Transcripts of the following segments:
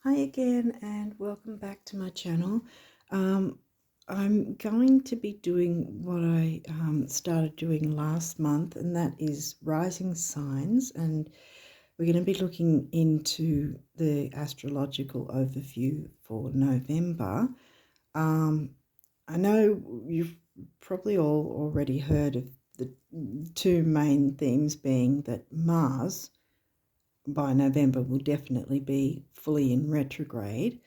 Hi again and welcome back to my channel. I'm going to be doing what I started doing last month, and that is rising signs, and we're going to be looking into the astrological overview for November. I know you've probably all already heard of the two main themes being that Mars by November will definitely be fully in retrograde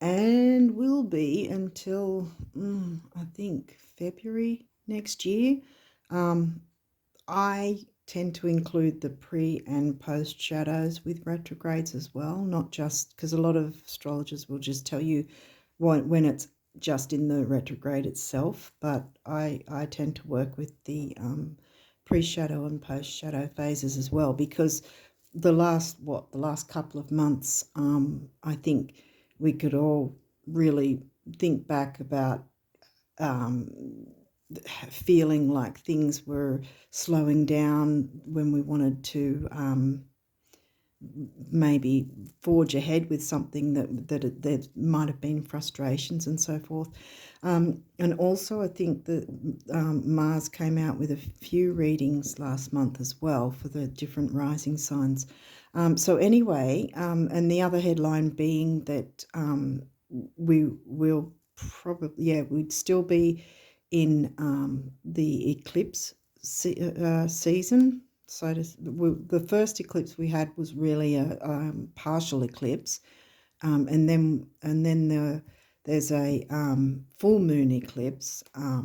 and will be until I think February next year. I tend to include the pre and post shadows with retrogrades as well, not just because a lot of astrologers will just tell you when it's just in the retrograde itself, but I tend to work with the pre-shadow and post-shadow phases as well, because the last couple of months, I think we could all really think back about feeling like things were slowing down when we wanted to maybe forge ahead with something that there might have been frustrations and so forth. And also I think that Mars came out with a few readings last month as well for the different rising signs. So anyway, and the other headline being that we will probably, we'd still be in the eclipse season. So the first eclipse we had was really a partial eclipse, and then there's a full moon eclipse. I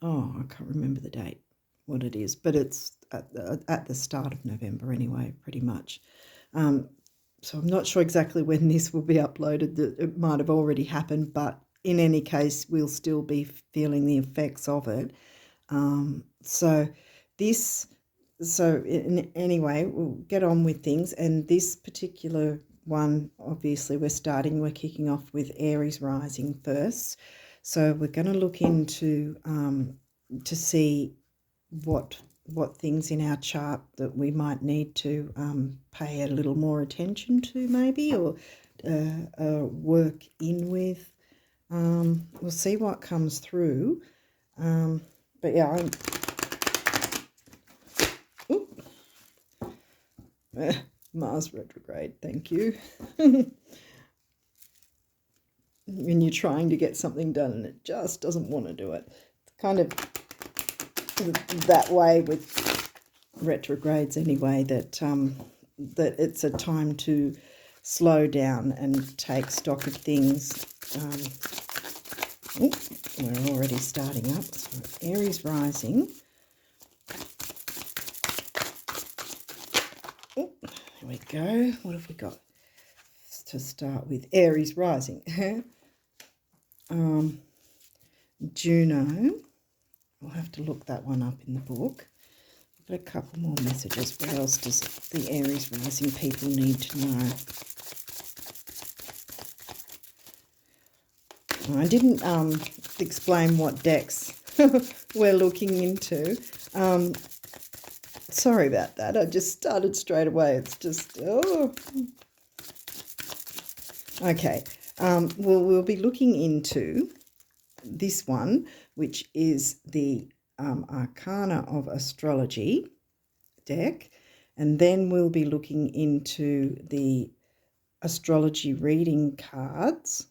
can't remember the date, what it is, but it's at the start of November anyway, pretty much. So I'm not sure exactly when this will be uploaded. It might have already happened, but in any case, we'll still be feeling the effects of it. Anyway, we'll get on with things. And this particular one, obviously, we're kicking off with Aries rising first. So we're going to look into to see what things in our chart that we might need to pay a little more attention to, maybe, or work in with. We'll see what comes through. But yeah, Mars retrograde, thank you. When you're trying to get something done and it just doesn't want to do it. It's kind of that way with retrogrades anyway, that that it's a time to slow down and take stock of things. We're already starting up. So Aries rising. Here we go. What have we got to start with? Aries rising. Juno. We'll have to look that one up in the book. I've got a couple more messages. What else does the Aries rising people need to know? I didn't explain what decks we're looking into. Sorry about that. I just started straight away. It's just, Okay. We'll be looking into this one, which is the Arcana of Astrology deck, and then we'll be looking into the astrology reading cards,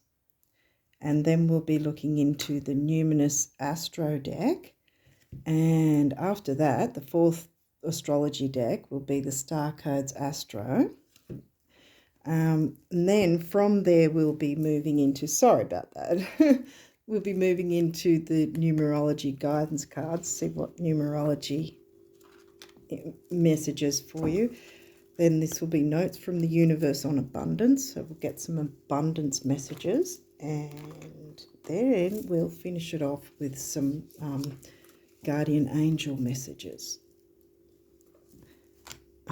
and then we'll be looking into the Numinous Astro deck, and after that, the fourth astrology deck will be the Star Codes Astro. And then from there we'll be moving into, sorry about that, we'll be moving into the numerology guidance cards, see what numerology messages for you. Then this will be notes from the universe on abundance, so we'll get some abundance messages, and then we'll finish it off with some guardian angel messages.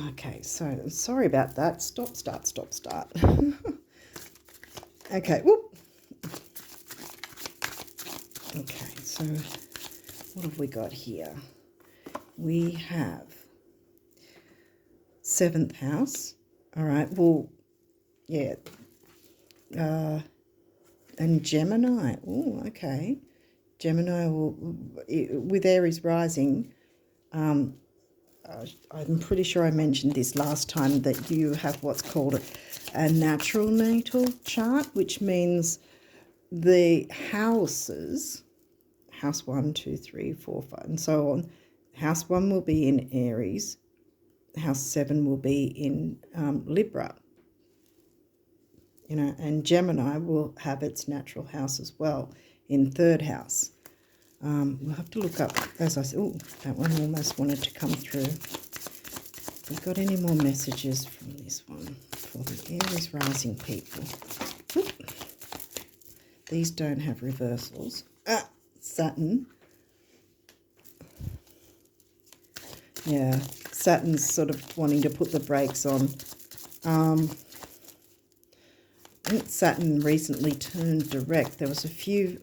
Okay, so sorry about that. Stop, start. Okay, whoop. Okay, so what have we got here? We have 7th house. All right, well, yeah, and Gemini. Oh, okay. Gemini will, with Aries rising, I'm pretty sure I mentioned this last time, that you have what's called a natural natal chart, which means the houses, house 1, 2, 3, 4, 5, and so on. House 1 will be in Aries. House 7 will be in Libra. You know, and Gemini will have its natural house as well in 3rd house. We'll have to look up, as I said, oh, that one almost wanted to come through. Have we got any more messages from this one for the Aries rising people? Oop. These don't have reversals. Saturn. Yeah, Saturn's sort of wanting to put the brakes on. I think Saturn recently turned direct. There was a few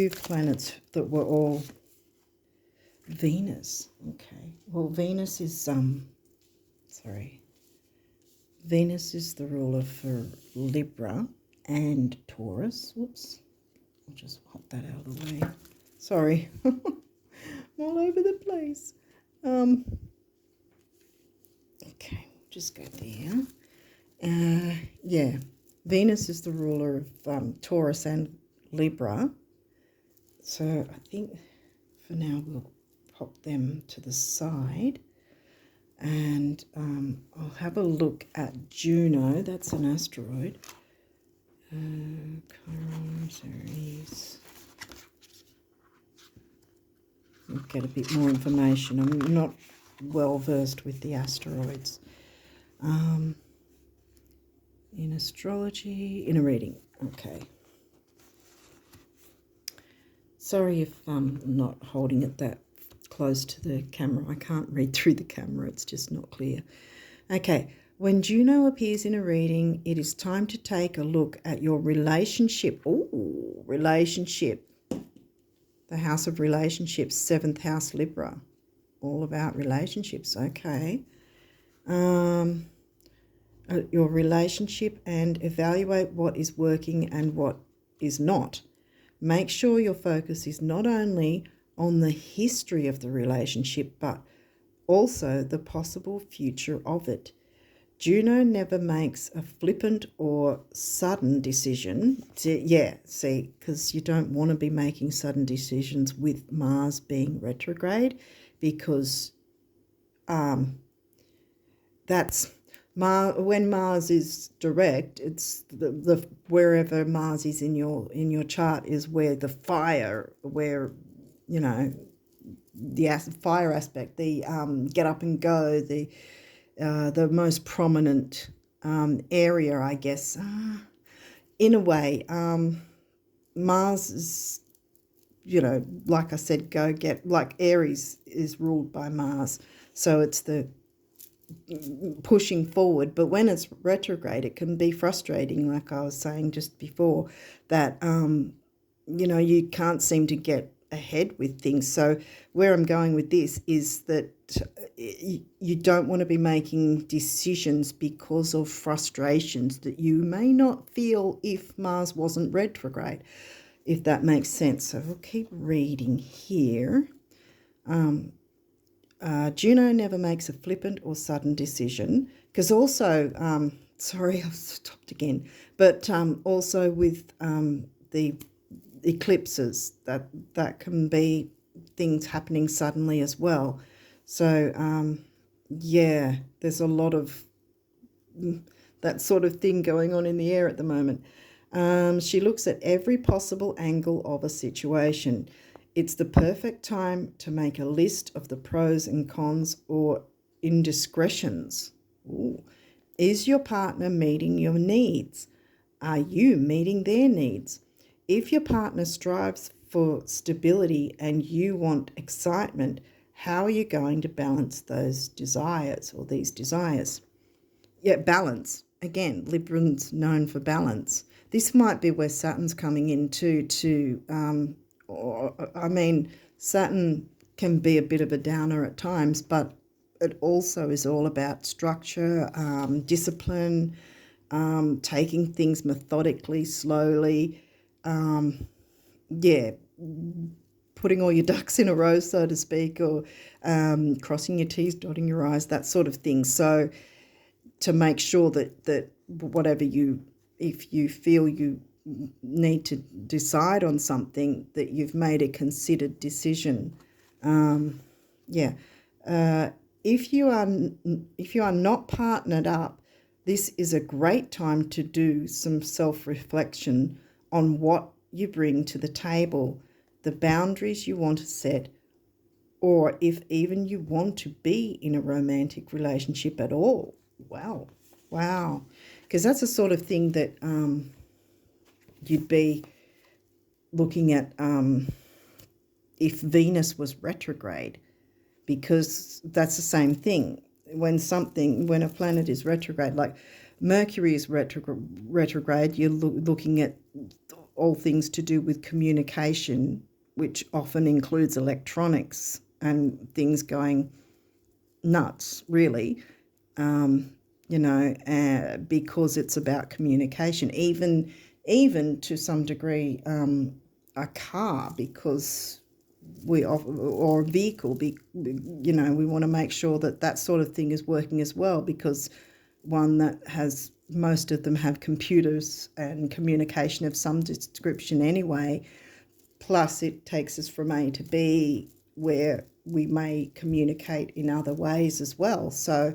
planets that were all Venus. Okay, well, Venus is Venus is the ruler for Libra and Taurus. Whoops, I'll just hop that out of the way. Sorry, I'm all over the place. Okay, just go there. Yeah, Venus is the ruler of Taurus and Libra. So I think for now we'll pop them to the side. And I'll have a look at Juno. That's an asteroid. Chiron, Aries. We'll get a bit more information. I'm not well versed with the asteroids. In astrology, in a reading. Okay. Sorry if I'm not holding it that close to the camera. I can't read through the camera. It's just not clear. Okay. When Juno appears in a reading, it is time to take a look at your relationship. Ooh, relationship. The house of relationships, 7th house Libra. All about relationships. Okay. Your relationship, and evaluate what is working and what is not. Make sure your focus is not only on the history of the relationship, but also the possible future of it. Juno never makes a flippant or sudden decision. See, because you don't want to be making sudden decisions with Mars being retrograde, because that's when Mars is direct. It's the wherever Mars is in your chart is where the fire, where the fire aspect, the get up and go, the most prominent area, I guess. In a way, Mars is, like I said, like Aries is ruled by Mars, so it's the pushing forward. But when it's retrograde, it can be frustrating, like I was saying just before, that you can't seem to get ahead with things. So where I'm going with this is that you don't want to be making decisions because of frustrations that you may not feel if Mars wasn't retrograde, if that makes sense. So we'll keep reading here. Juno never makes a flippant or sudden decision, because also, sorry, I've stopped again, but also with the eclipses, that can be things happening suddenly as well. So, yeah, there's a lot of that sort of thing going on in the air at the moment. She looks at every possible angle of a situation. It's the perfect time to make a list of the pros and cons or indiscretions. Ooh. Is your partner meeting your needs? Are you meeting their needs? If your partner strives for stability and you want excitement, how are you going to balance those desires or these desires? Yeah, balance. Again, Librans known for balance. This might be where Saturn's coming in too, Saturn can be a bit of a downer at times, but it also is all about structure, discipline, taking things methodically, slowly, yeah, putting all your ducks in a row, so to speak, or crossing your T's, dotting your I's, that sort of thing. So to make sure that whatever if you feel you need to decide on something, that you've made a considered decision. Yeah. If you are not partnered up, this is a great time to do some self-reflection on what you bring to the table, the boundaries you want to set, or if even you want to be in a romantic relationship at all. Wow. Because that's the sort of thing that you'd be looking at if Venus was retrograde, because that's the same thing. When a planet is retrograde, like Mercury is retrograde, you're looking at all things to do with communication, which often includes electronics and things going nuts, really, because it's about communication, even to some degree a car, because or a vehicle, we want to make sure that sort of thing is working as well, because one that has, most of them have computers and communication of some description anyway, plus it takes us from A to B, where we may communicate in other ways as well. So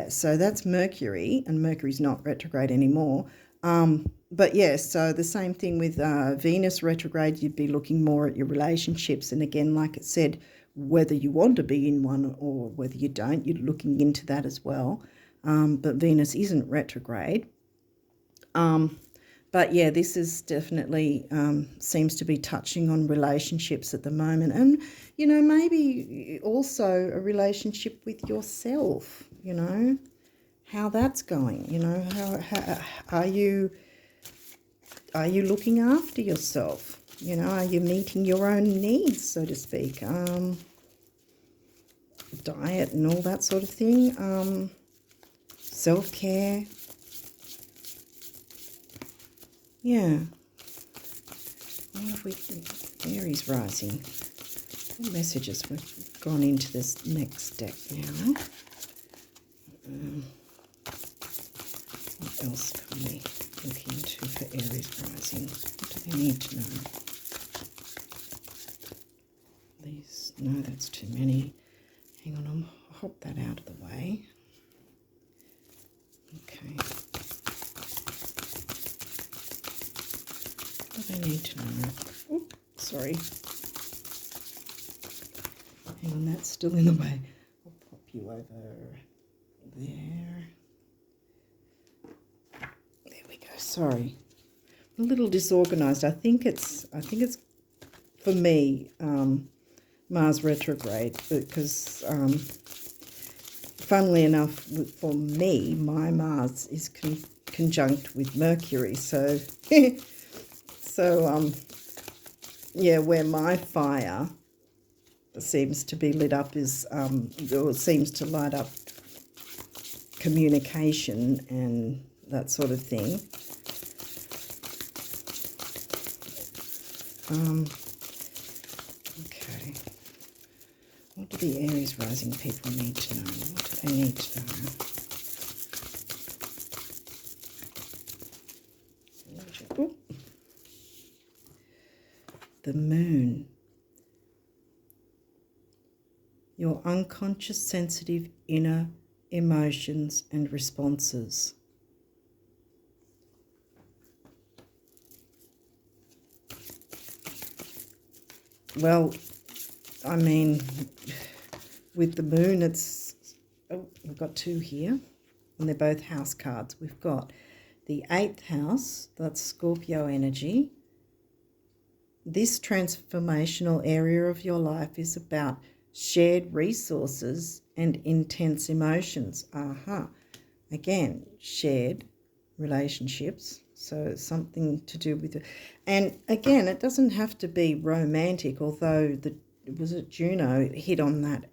so that's Mercury, and Mercury's not retrograde anymore. But so the same thing with Venus retrograde, you'd be looking more at your relationships. And again, like it said, whether you want to be in one or whether you don't, you're looking into that as well. But Venus isn't retrograde. But this is definitely seems to be touching on relationships at the moment. And, maybe also a relationship with yourself, how that's going, how are you looking after yourself? Are you meeting your own needs, so to speak? Diet and all that sort of thing. Self-care. Yeah. What have we... Aries rising. What messages? We've gone into this next deck now. What else can we look into for Aries rising? What do they need to know? These... No, that's too many. Hang on, I'll hop that out of the way. Okay. What do they need to know? Oh, sorry. Hang on, that's still in the way. I'll pop you over there. There we go. Sorry. I'm a little disorganized. I think it's for me, Mars retrograde, because funnily enough, for me, my Mars is conjunct with Mercury, so where my fire seems to be lit up is, or seems to light up communication and that sort of thing. Okay. What do the Aries rising people need to know? What do they need to know? Ooh. The moon. Your unconscious, sensitive inner emotions and responses. Well, I mean, with the moon, it's... Oh, we've got two here, and they're both house cards. We've got the 8th house, that's Scorpio energy. This transformational area of your life is about shared resources and intense emotions. Again, shared relationships, so something to do with it. And again, it doesn't have to be romantic, although Juno hit on that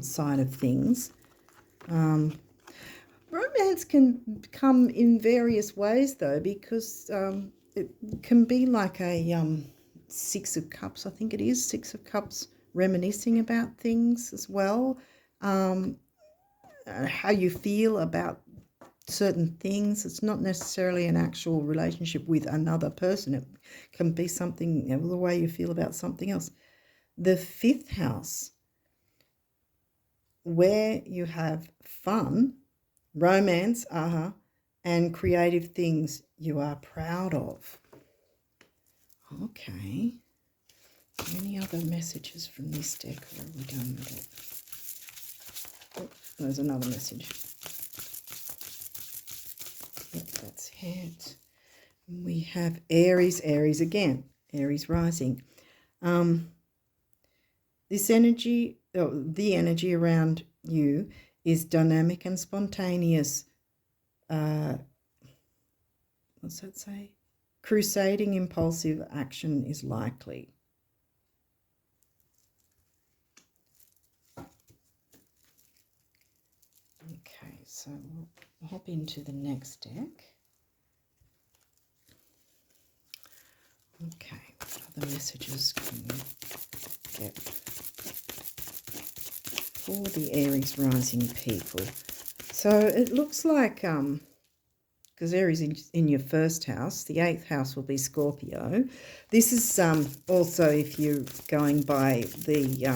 side of things. Romance can come in various ways, though, because it can be like a Six of Cups, I think it is, Six of Cups, reminiscing about things as well, how you feel about certain things. It's not necessarily an actual relationship with another person. It can be something, the way you feel about something else. The fifth house, where you have fun, romance, and creative things you are proud of. Okay. Any other messages from this deck, or are we done with it? Oh, there's another message. Yep, that's it. We have Aries, Aries again, Aries rising. This energy, the energy around you is dynamic and spontaneous. What's that say? Crusading impulsive action is likely. Okay, so we'll hop into the next deck. Okay, what other messages can we get for the Aries rising people? So it looks like, because Aries is in your first house, the 8th house will be Scorpio. This is also if you're going by the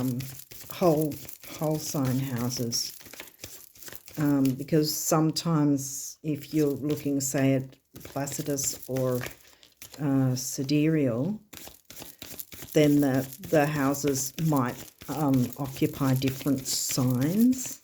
whole sign houses, because sometimes if you're looking, say, at Placidus or sidereal, then the houses might occupy different signs.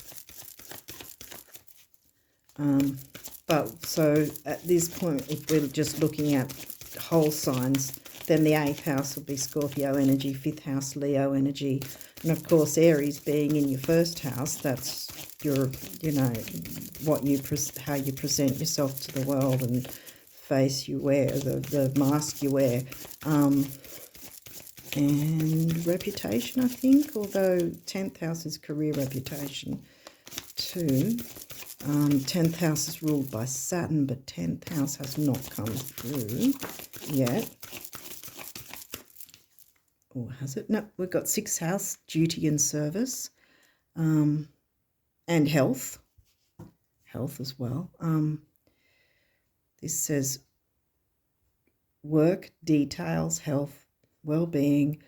But so at this point, if we're just looking at whole signs, then the 8th house will be Scorpio energy, 5th house Leo energy, and of course Aries being in your first house, that's your, what you how you present yourself to the world and face you wear, the mask you wear, and reputation, I think, although 10th house is career reputation too. 10th house is ruled by Saturn, but 10th house has not come through yet. Or has it? No, we've got 6th house, duty and service, and health. Health as well. This says work, details, health, well-being,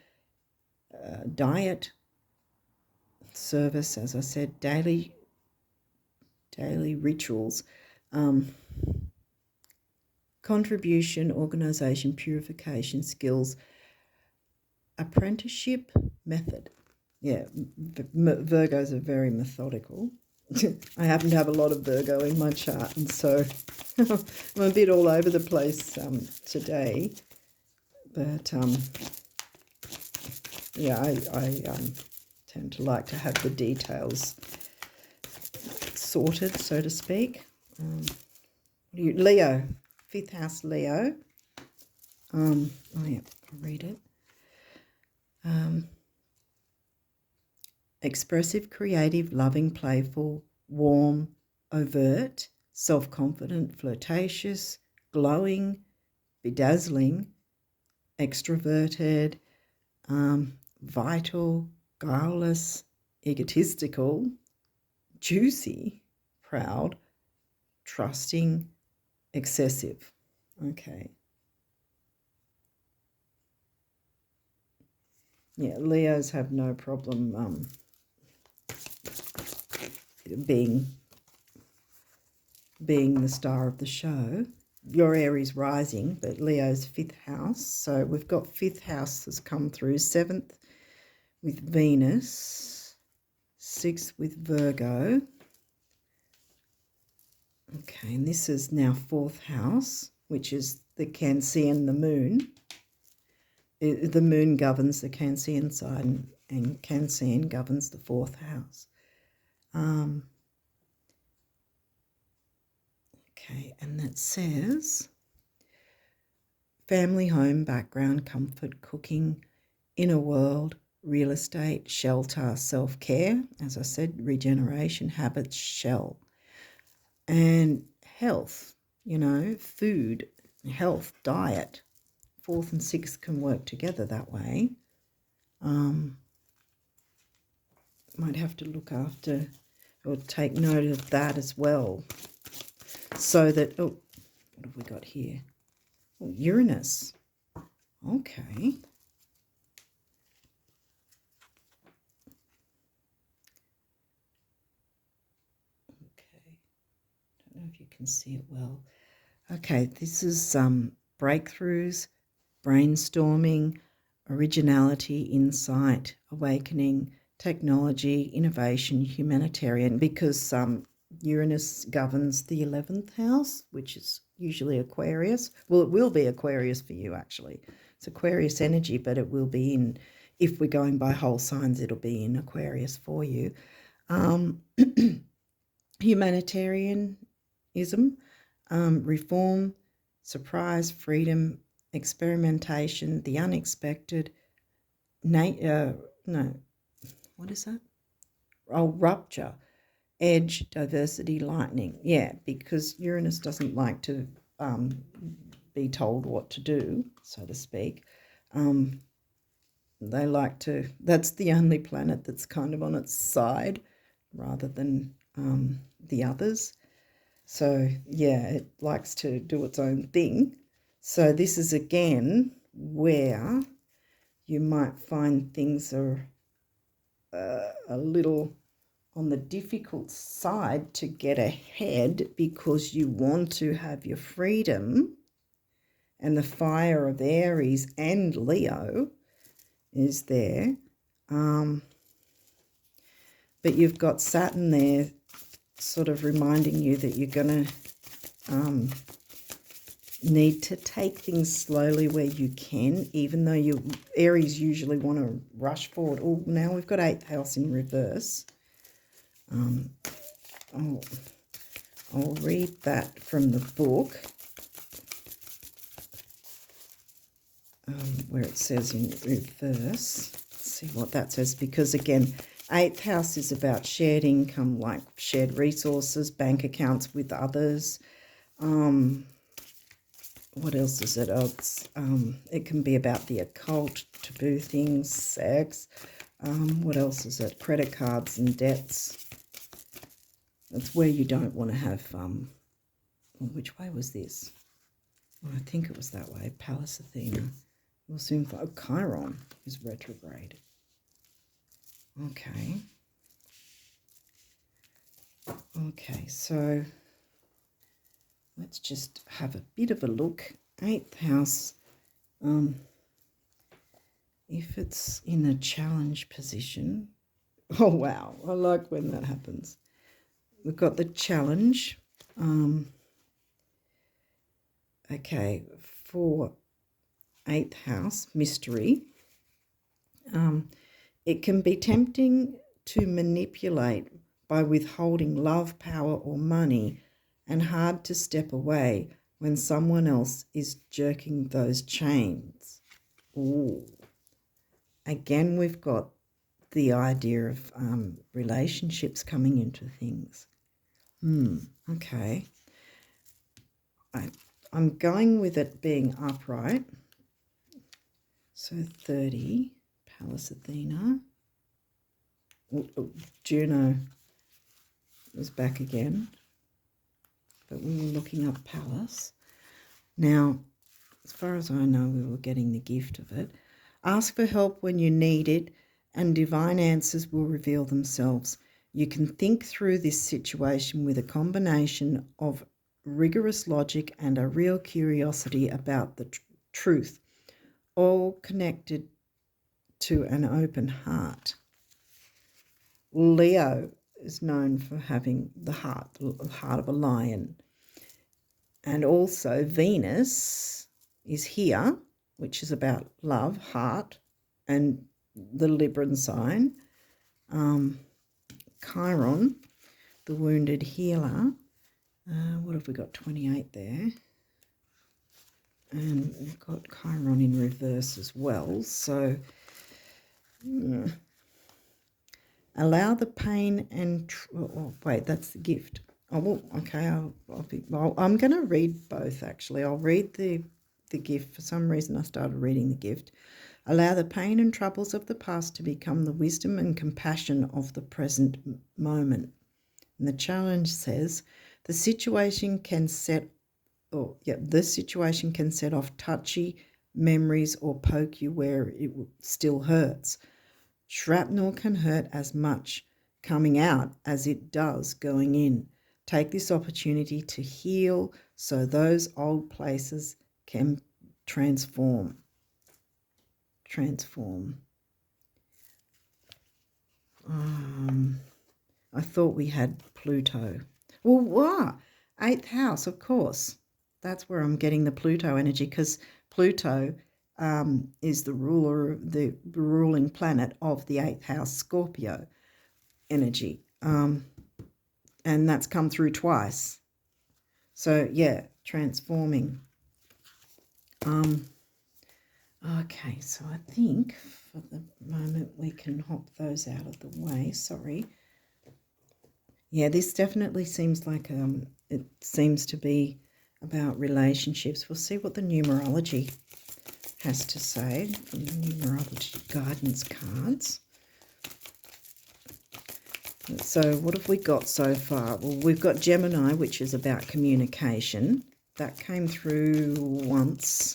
diet, service, as I said, daily rituals, contribution, organisation, purification, skills, apprenticeship, method. Yeah, Virgos are very methodical. I happen to have a lot of Virgo in my chart, and so I'm a bit all over the place today. But yeah, I tend to like to have the details sorted, so to speak. Leo, 5th house Leo. Oh yeah, I'll read it. Expressive, creative, loving, playful, warm, overt, self-confident, flirtatious, glowing, bedazzling, extroverted, vital, guileless, egotistical, juicy, proud, trusting, excessive. Okay. Yeah, Leos have no problem being the star of the show. Your Aries rising, but Leo's 5th house. So we've got 5th house has come through, 7th with Venus, 6th with Virgo. Okay, and this is now 4th house, which is the Cancerian, the moon. The moon governs the Cancerian side, and Cancerian governs the 4th house. Okay, and that says family, home, background, comfort, cooking, inner world, real estate, shelter, self-care, as I said, regeneration, habits, shell. and health, food, health, diet. 4th and 6th can work together that way. Might have to look after or take note of that as well. So that, what have we got here? Oh, Uranus. Okay. Don't know if you can see it well. Okay, this is breakthroughs, brainstorming, originality, insight, awakening, technology, innovation, humanitarian, because Uranus governs the 11th house, which is usually Aquarius. Well, it will be Aquarius for you, actually. It's Aquarius energy, but it will be in, if we're going by whole signs, it'll be in Aquarius for you. Humanitarianism, reform, surprise, freedom, experimentation, the unexpected, what is that? Oh, rupture, edge, diversity, lightning. Yeah, because Uranus doesn't like to be told what to do, so to speak. They like to, that's the only planet that's kind of on its side rather than the others. So, yeah, it likes to do its own thing. So this is, again, where you might find things are a little on the difficult side to get ahead, because you want to have your freedom, and the fire of Aries and Leo is there. But you've got Saturn there sort of reminding you that you're going to need to take things slowly where you can, even though Aries usually want to rush forward. Oh, now we've got 8th house in reverse. I'll read that from the book, where it says in reverse. Let's see what that says, because again, 8th house is about shared income, like shared resources, bank accounts with others. What else is it? It can be about the occult, taboo things, sex. What else is it? Credit cards and debts. That's where you don't want to have, which way was this? Well, I think it was that way. Pallas Athena. We'll soon find, Chiron is retrograde. Okay. Okay, so let's just have a bit of a look. 8th house, if it's in a challenge position, oh wow, I like when that happens. We've got the challenge. Okay, for 8th house, mystery. It can be tempting to manipulate by withholding love, power, or money, and hard to step away when someone else is jerking those chains. Ooh. Again, we've got the idea of relationships coming into things. Okay. I'm going with it being upright. So 30, Pallas Athena. Juno was back again, but we were looking up Pallas. Now, as far as I know, we were getting the gift of it. Ask for help when you need it, and divine answers will reveal themselves. You can think through this situation with a combination of rigorous logic and a real curiosity about the truth, all connected to an open heart. Leo is known for having the heart of a lion. And also Venus is here, which is about love, heart, and the Libran sign. Chiron, the wounded healer. What have we got? 28 there. And we've got Chiron in reverse as well. So allow the pain and... oh, wait, that's the gift. Oh, well, okay, I'm going to read both, actually. I'll read the gift. For some reason, I started reading the gift. Allow the pain and troubles of the past to become the wisdom and compassion of the present moment. And the challenge says, the situation can set off touchy memories or poke you where it still hurts. Shrapnel can hurt as much coming out as it does going in. Take this opportunity to heal so those old places can transform. I thought we had Pluto. Well, 8th house, of course. That's where I'm getting the Pluto energy, because Pluto is the ruling planet of the 8th house, Scorpio energy. And that's come through twice. So, yeah, transforming. Okay, so I think for the moment we can hop those out of the way. Sorry. Yeah, this definitely seems like it seems to be about relationships. We'll see what the numerology has to say from the numerology guidance cards. So what have we got so far? Well, we've got Gemini, which is about communication. That came through once.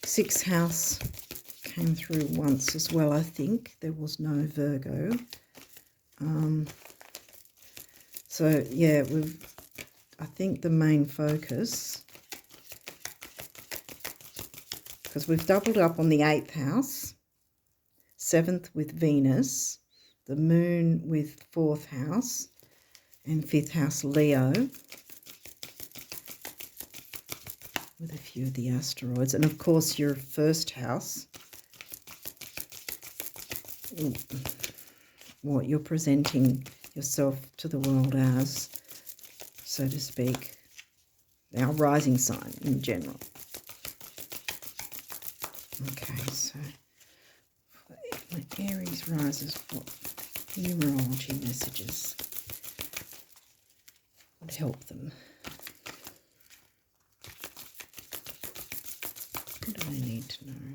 6th house came through once as well, I think. There was no Virgo. So, yeah, I think the main focus, because we've doubled up on the 8th house, 7th with Venus, the moon with 4th house, and 5th house Leo, with a few of the asteroids. And, of course, your 1st house, what you're presenting yourself to the world as, so to speak, our rising sign in general. Okay, so my Aries rises, what numerology messages would help them? What do they need to know?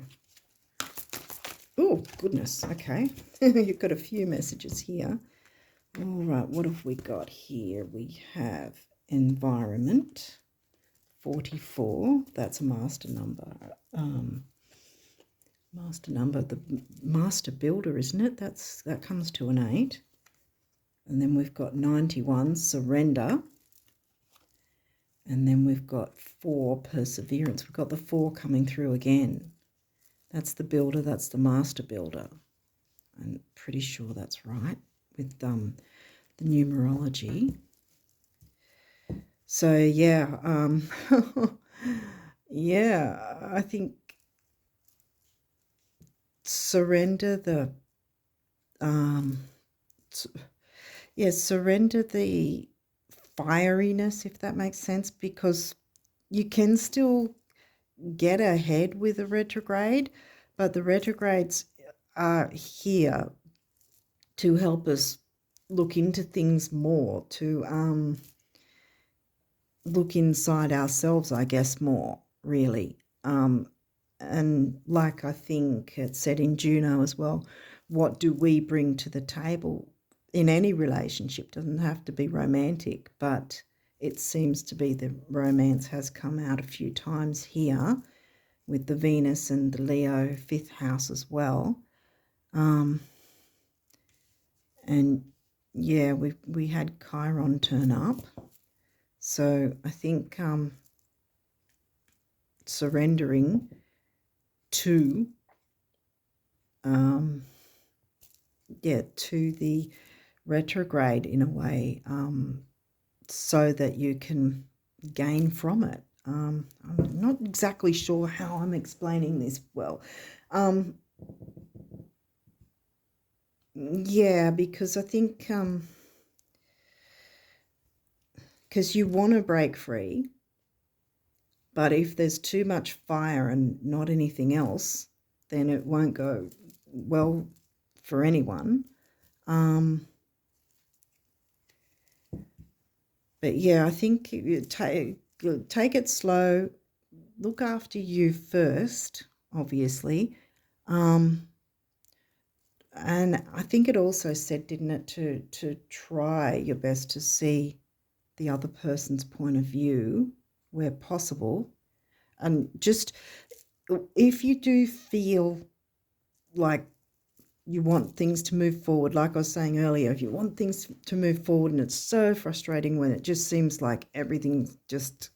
Oh, goodness, okay. You've got a few messages here. All right, what have we got here? We have environment, 44. That's a master number. Master number, the master builder, isn't it? That comes to an 8. And then we've got 91, surrender. And then we've got 4, perseverance. We've got the 4 coming through again. That's the builder, that's the master builder. I'm pretty sure that's right with the numerology. So, yeah, yeah, I think surrender the, surrender the fieriness, if that makes sense, because you can still get ahead with a retrograde, but the retrogrades are here to help us look into things more, to look inside ourselves, I guess, more, really. And like I think it said in Juno as well, what do we bring to the table in any relationship? Doesn't have to be romantic, but it seems to be the romance has come out a few times here with the Venus and the Leo 5th house as well. And yeah, we had Chiron turn up. So I think surrendering to to the retrograde in a way, so that you can gain from it. I'm not exactly sure how I'm explaining this well. Yeah, because I think because you want to break free, but if there's too much fire and not anything else, then it won't go well for anyone. But yeah, I think you take it slow. Look after you first, obviously. Um, and I think it also said, didn't it, to try your best to see the other person's point of view where possible. And just if you do feel like you want things to move forward, like I was saying earlier, if you want things to move forward and it's so frustrating when it just seems like everything's just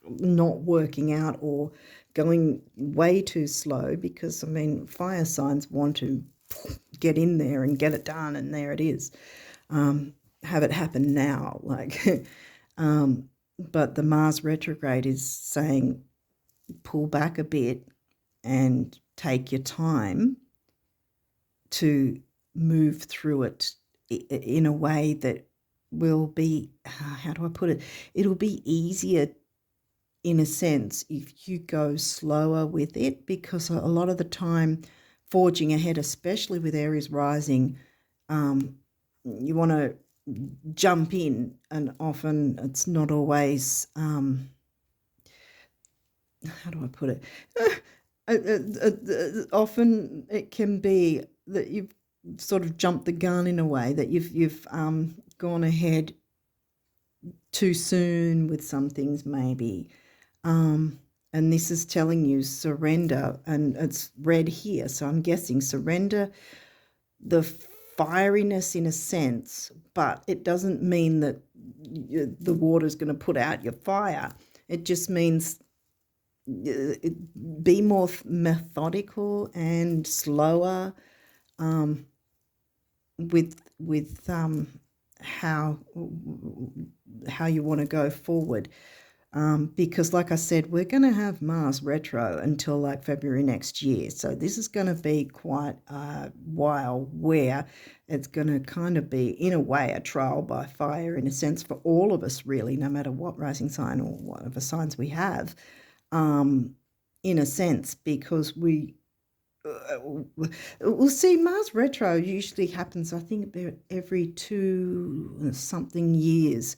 not working out or going way too slow, because I mean fire signs want to get in there and get it done, and there it is. Have it happen now, like but the Mars retrograde is saying pull back a bit and take your time to move through it in a way that will be, how do I put it? It'll be easier in a sense if you go slower with it, because a lot of the time forging ahead, especially with Aries rising, you want to jump in, and often it's not always, how do I put it? Often it can be that you've sort of jumped the gun in a way, that you've gone ahead too soon with some things maybe. And this is telling you surrender, and it's red here, so I'm guessing surrender the fieriness in a sense, but it doesn't mean that the water's going to put out your fire. It just means be more methodical and slower with how you want to go forward. Because like I said, we're going to have Mars retro until like February next year. So this is going to be quite a while where it's going to kind of be, in a way, a trial by fire in a sense for all of us, really, no matter what rising sign or whatever signs we have, in a sense, because we'll see. Mars retro usually happens, I think, about every 2 something years.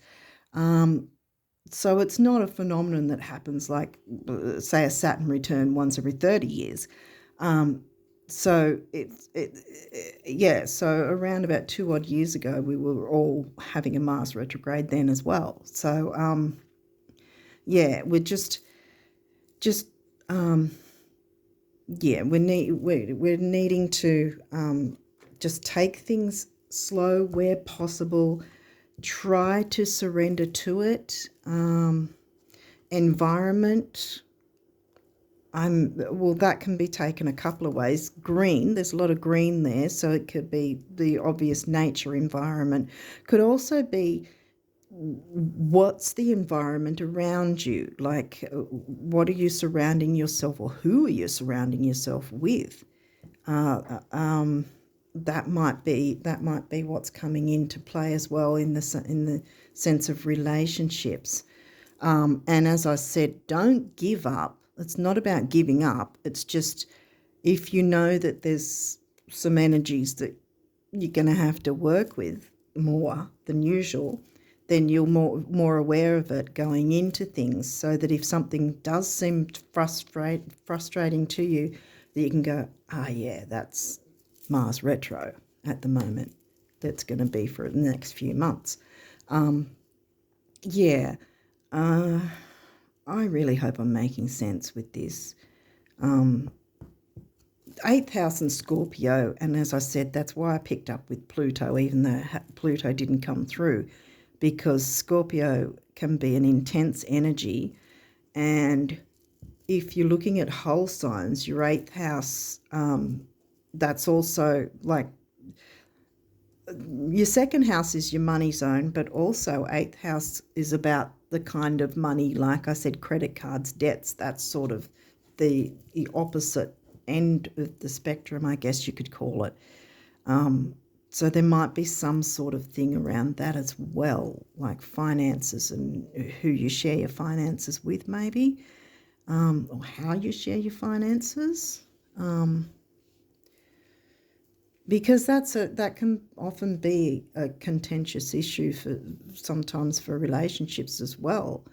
So it's not a phenomenon that happens like, say, a Saturn return once every 30 years. So so around about 2 odd years ago, we were all having a Mars retrograde then as well. So we're just we're needing to just take things slow where possible. Try to surrender to it. Environment, that can be taken a couple of ways. Green, there's a lot of green there, so it could be the obvious nature environment. Could also be what's the environment around you, like what are you surrounding yourself, or who are you surrounding yourself with? That might be what's coming into play as well in the sense of relationships. And as I said, don't give up. It's not about giving up. It's just, if you know that there's some energies that you're going to have to work with more than usual, then you're more aware of it going into things, so that if something does seem frustrating to you, that you can go, yeah, that's Mars retro at the moment. That's going to be for the next few months. I really hope I'm making sense with this. 8th house and Scorpio, and as I said, that's why I picked up with Pluto, even though Pluto didn't come through, because Scorpio can be an intense energy. And if you're looking at whole signs, your 8th house, that's also like, your 2nd house is your money zone, but also 8th house is about the kind of money, like I said, credit cards, debts. That's sort of the opposite end of the spectrum, I guess you could call it. So there might be some sort of thing around that as well, like finances and who you share your finances with, maybe, or how you share your finances. because that can often be a contentious issue sometimes for relationships as well.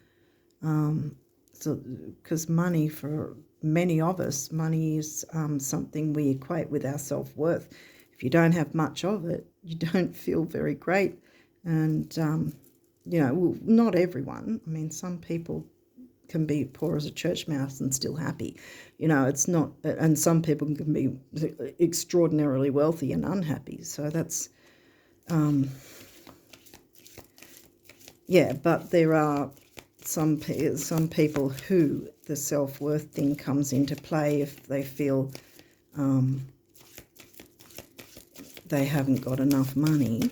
So because money, for many of us, money is something we equate with our self-worth. If you don't have much of it, you don't feel very great. And well, not everyone. I mean, some people can be poor as a church mouse and still happy. It's not, and some people can be extraordinarily wealthy and unhappy. So that's, but there are some people who the self-worth thing comes into play if they feel they haven't got enough money.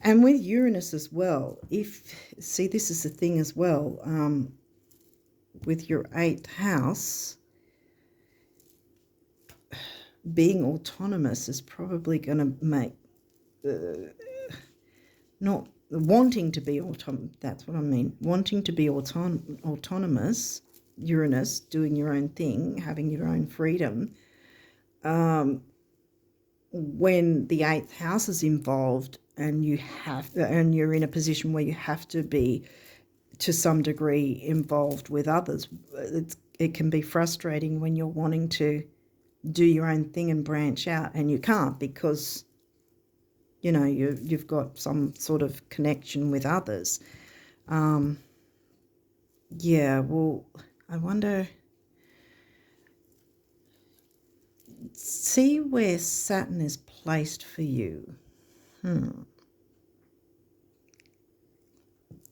And with Uranus as well, this is the thing as well, with your 8th house, being autonomous is probably going to make, not wanting to be autonomous, that's what I mean, wanting to be autonomous, Uranus, doing your own thing, having your own freedom, when the 8th house is involved and you're in a position where you have to be to some degree involved with others, it can be frustrating when you're wanting to do your own thing and branch out and you can't because you've got some sort of connection with others. Well, I wonder, see where Saturn is placed for you.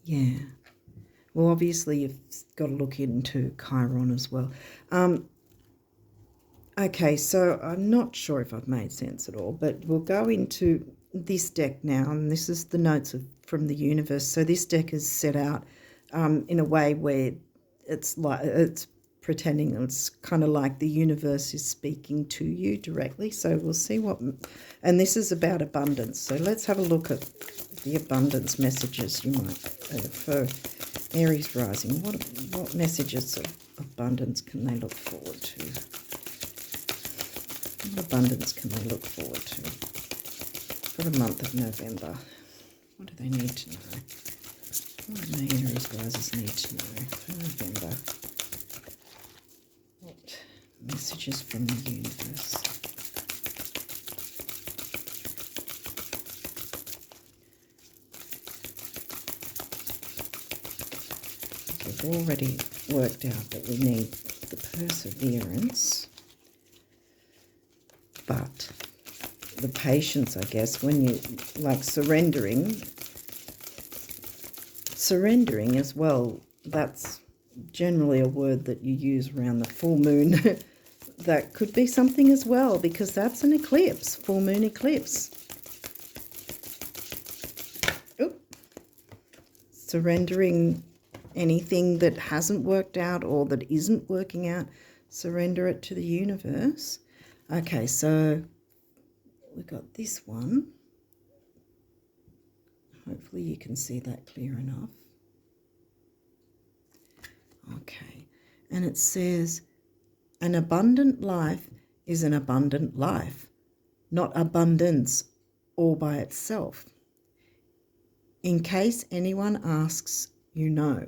Yeah. Well, obviously you've got to look into Chiron as well. Okay, so I'm not sure if I've made sense at all, but we'll go into this deck now, and this is the notes from the universe. So this deck is set out in a way where it's pretending it's kind of like the universe is speaking to you directly. So we'll see and this is about abundance. So let's have a look at the abundance messages you might for Aries rising. What messages of abundance can they look forward to? What abundance can they look forward to for the month of November? What do they need to know? What do my Aries risers need to know for November? What messages from the universe? We've already worked out that we need the perseverance, but the patience, I guess, when you like surrendering as well, that's generally a word that you use around the full moon. That could be something as well, because that's an eclipse, full moon eclipse. Surrendering anything that hasn't worked out or that isn't working out, surrender it to the universe. Okay, so we've got this one. Hopefully you can see that clear enough. Okay, and it says, an abundant life is an abundant life, not abundance all by itself. In case anyone asks, you know.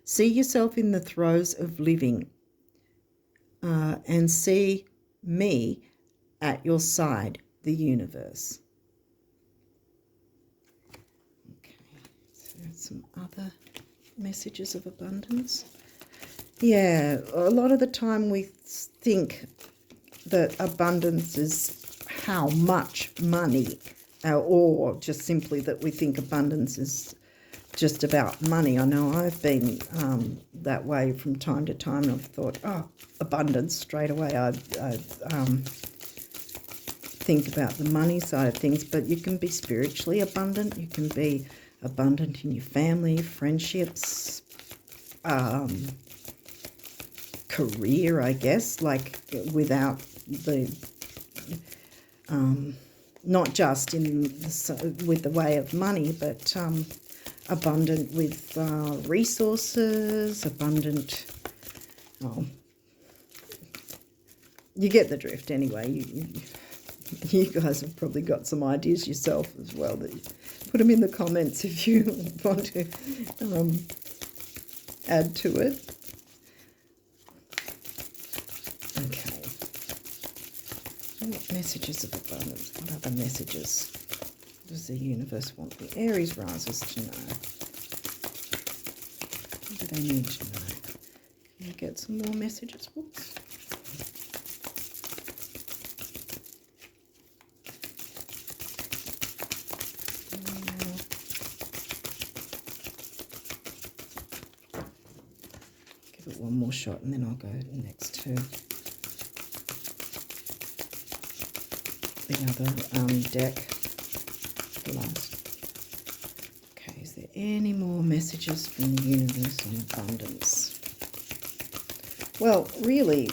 See yourself in the throes of living and see me at your side, the universe. Okay, so some other messages of abundance. Yeah, a lot of the time we think that abundance is how much money, or just simply that we think abundance is just about money. I know I've been that way from time to time. I've thought, abundance, straight away I think about the money side of things, but you can be spiritually abundant. You can be abundant in your family, friendships, career, I guess, like without the, not just with the way of money, but abundant with resources, abundant, You get the drift anyway. You guys have probably got some ideas yourself as well. Put them in the comments if you want to add to it. Okay. What messages of abundance? What other messages does the universe want the Aries risers to know? What do they need to know? Can you get some more messages? Whoops. Give it one more shot and then I'll go next to the other deck. The last. Okay, is there any more messages from the universe on abundance? Well, really,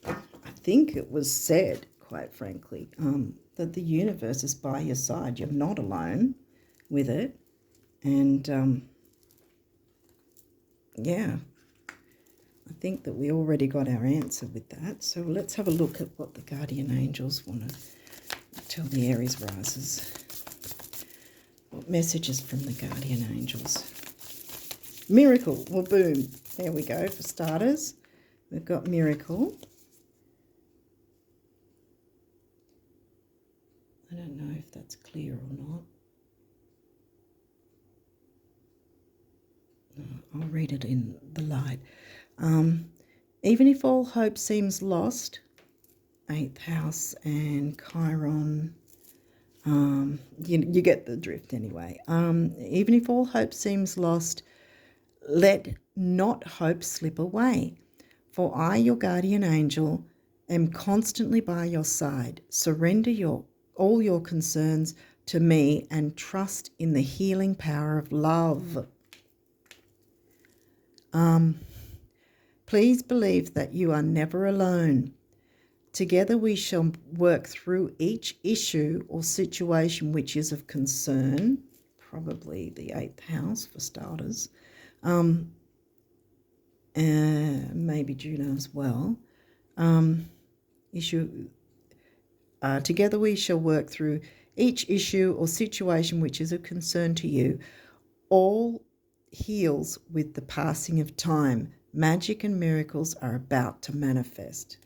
I think it was said, quite frankly, that the universe is by your side. You're not alone with it. And, yeah, I think that we already got our answer with that. So let's have a look at what the guardian angels want to tell the Aries risers. What messages from the guardian angels? Miracle. Well, boom. There we go. For starters, we've got miracle. I don't know if that's clear or not. I'll read it in the light. Even if all hope seems lost, 8th house and Chiron, you get the drift anyway. Even if all hope seems lost, let not hope slip away. For I, your guardian angel, am constantly by your side. Surrender all your concerns to me and trust in the healing power of love. Please believe that you are never alone. Together we shall work through each issue or situation which is of concern, probably the 8th house for starters, maybe Juno as well. Together we shall work through each issue or situation which is of concern to you. All heals with the passing of time. Magic and miracles are about to manifest.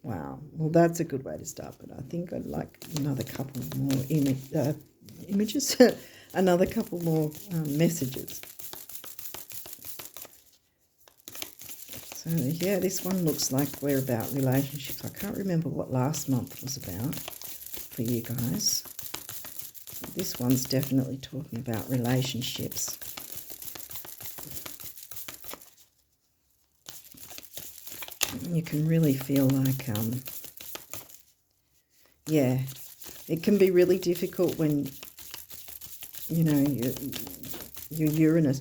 Wow. Well, that's a good way to start, but I think I'd like another couple more images, another couple more messages. So, yeah, this one looks like we're about relationships. I can't remember what last month was about for you guys. This one's definitely talking about relationships. You can really feel like, yeah, it can be really difficult when, you know, your Uranus.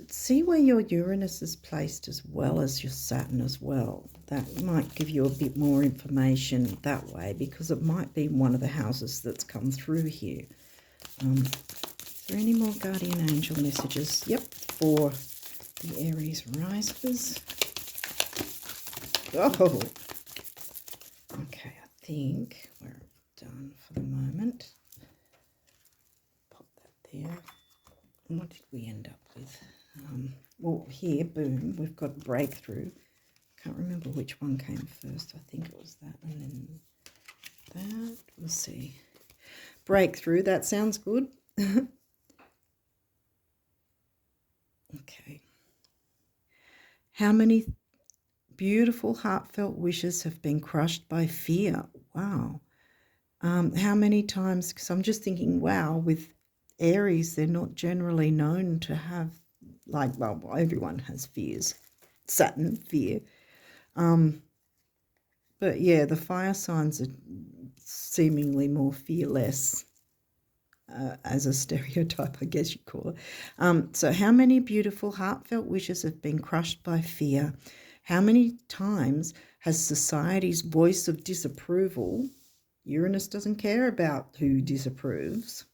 See where your Uranus is placed as well as your Saturn as well. That might give you a bit more information that way because it might be one of the houses that's come through here. Is there any more guardian angel messages? Yep, for the Aries risers. Oh, okay, I think we're done for the moment. Pop that there. And what did we end up with? Well, here, boom, we've got breakthrough. Can't remember which one came first. I think it was that and then that. We'll see. Breakthrough, that sounds good. Okay. How many beautiful, heartfelt wishes have been crushed by fear? Wow. How many times, because I'm just thinking, wow, with Aries, they're not generally known to have, like, well, everyone has fears. Saturn, fear. But yeah, the fire signs are seemingly more fearless, as a stereotype, I guess you'd call it. So how many beautiful, heartfelt wishes have been crushed by fear? How many times has society's voice of disapproval, Uranus doesn't care about who disapproves,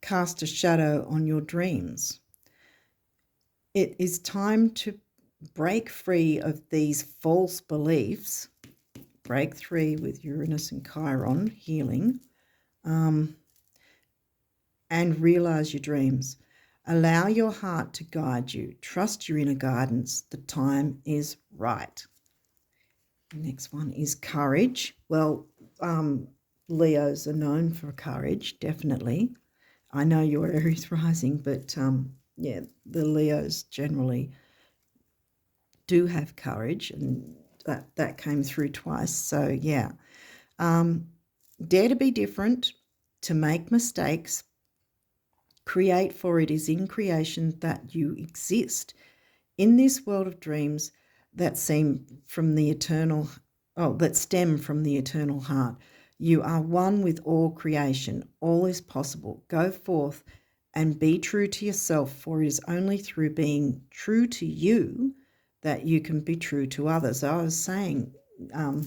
cast a shadow on your dreams? it is time to break free of these false beliefs, break free with Uranus and Chiron, healing, and realize your dreams. Allow your heart to guide you. Trust your inner guidance. The time is right. The next one is courage. Well, Leos are known for courage, definitely. I know you're Aries rising, but yeah, the Leos generally do have courage, and that came through twice. So yeah, dare to be different, to make mistakes, create, for it is in creation that you exist in this world of dreams that seem from the eternal, that stem from the eternal heart. You are one with all creation. All is possible. Go forth and be true to yourself, for it is only through being true to you that you can be true to others. I was saying,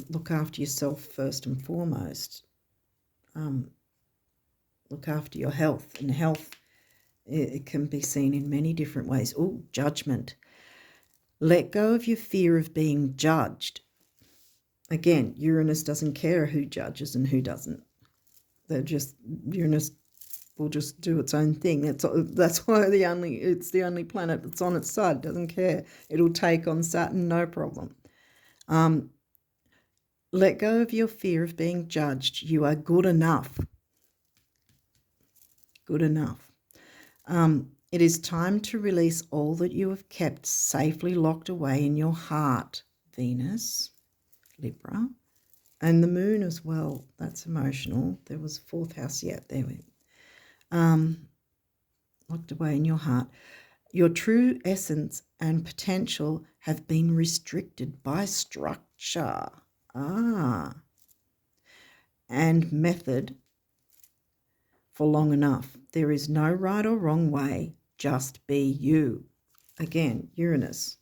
look after yourself first and foremost. Look after your health, and health, it can be seen in many different ways. Oh, judgment. Let go of your fear of being judged. Again, Uranus doesn't care who judges and who doesn't. Uranus will just do its own thing. That's why it's the only planet that's on its side. It doesn't care. It'll take on Saturn, no problem. Let go of your fear of being judged. You are good enough. Good enough. It is time to release all that you have kept safely locked away in your heart. Venus, Libra, and the moon as well. That's emotional. There was fourth house. Yeah, there we locked away in your heart. Your true essence and potential have been restricted by structure. And method for long enough. There is no right or wrong way. Just be you. Again, Uranus.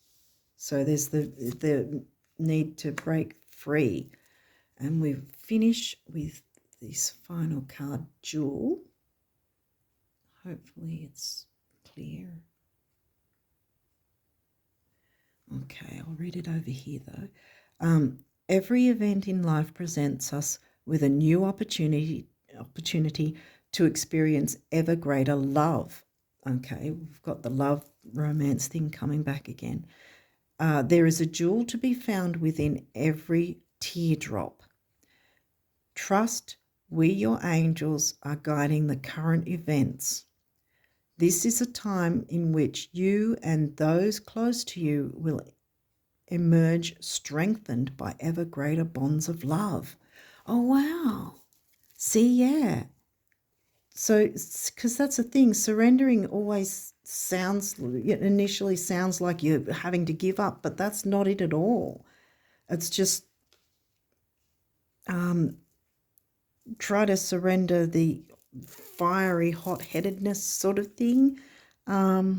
So there's the need to break free. And we finish with this final card, Jewel. Hopefully it's clear. Okay, I'll read it over here though. Every event in life presents us with a new opportunity to experience ever greater love. Okay, we've got the love romance thing coming back again. There is a jewel to be found within every teardrop. Trust we, your angels, are guiding the current events. This is a time in which you and those close to you will emerge strengthened by ever greater bonds of love. Oh, wow. See, yeah. So, because that's the thing, surrendering always initially sounds like you're having to give up, but that's not it at all. It's just try to surrender the fiery hot-headedness sort of thing.